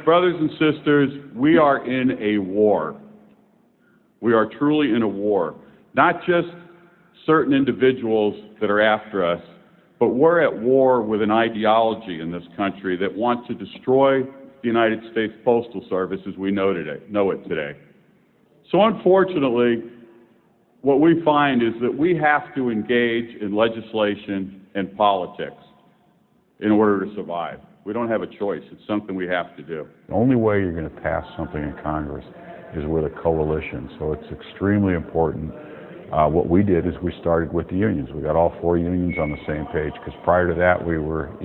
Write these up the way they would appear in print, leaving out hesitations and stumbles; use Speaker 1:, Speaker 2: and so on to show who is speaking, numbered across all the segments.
Speaker 1: brothers and sisters, we are in a war. We are truly in a war. Not just certain individuals that are after us, but we're at war with an ideology in this country that wants to destroy the United States Postal Service as we know it today. So unfortunately, what we find is that we have to engage in legislation and politics in order to survive. We don't have a choice. It's something we have to do.
Speaker 2: The only way you're going to pass something in Congress is with a coalition, so it's extremely important. What we did is we started with the unions. We got all 4 unions on the same page, because prior to that we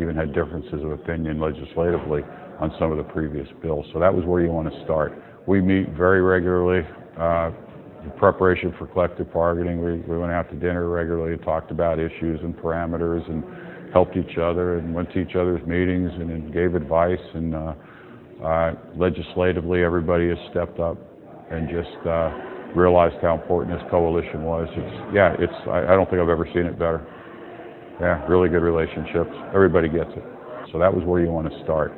Speaker 2: even had differences of opinion legislatively on some of the previous bills. So that was where you want to start. We meet very regularly in preparation for collective bargaining. We went out to dinner regularly and talked about issues and parameters and helped each other and went to each other's meetings and then gave advice. And legislatively, everybody has stepped up and just realized how important this coalition was. I don't think I've ever seen it better. Yeah, really good relationships. Everybody gets it. So that was where you want to start.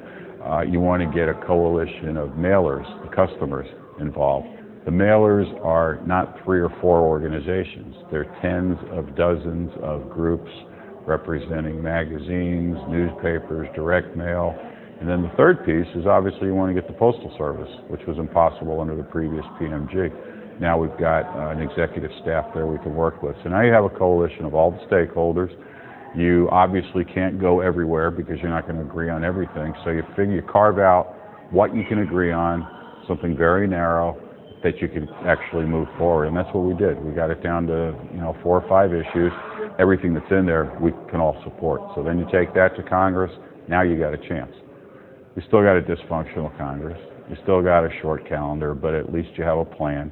Speaker 2: You want to get a coalition of mailers, the customers, involved. The mailers are not 3 or 4 organizations. They're tens of dozens of groups representing magazines, newspapers, direct mail. And then the third piece is obviously you want to get the Postal Service, which was impossible under the previous PMG. Now we've got an executive staff there we can work with. So now you have a coalition of all the stakeholders. You obviously can't go everywhere because you're not going to agree on everything. So you carve out what you can agree on, something very narrow that you can actually move forward. And that's what we did. We got it down to 4 or 5 issues. Everything that's in there we can all support. So then you take that to Congress. Now you got a chance. We still got a dysfunctional Congress. You still got a short calendar, but at least you have a plan.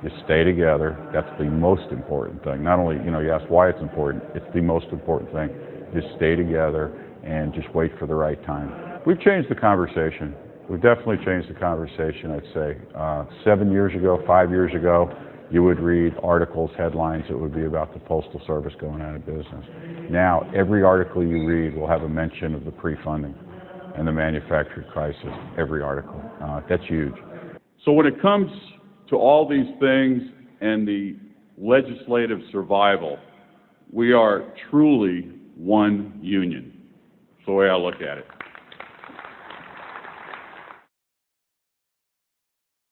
Speaker 2: You stay together. That's the most important thing. Not only, you ask why it's important, it's the most important thing. Just stay together and just wait for the right time. We've changed the conversation. We've definitely changed the conversation, I'd say. 7 years ago, 5 years ago, you would read articles, headlines that would be about the Postal Service going out of business. Now, every article you read will have a mention of the pre-funding and the manufacturing crisis, every article. That's huge.
Speaker 1: So when it comes to all these things and the legislative survival, we are truly one union. That's the way I look at it.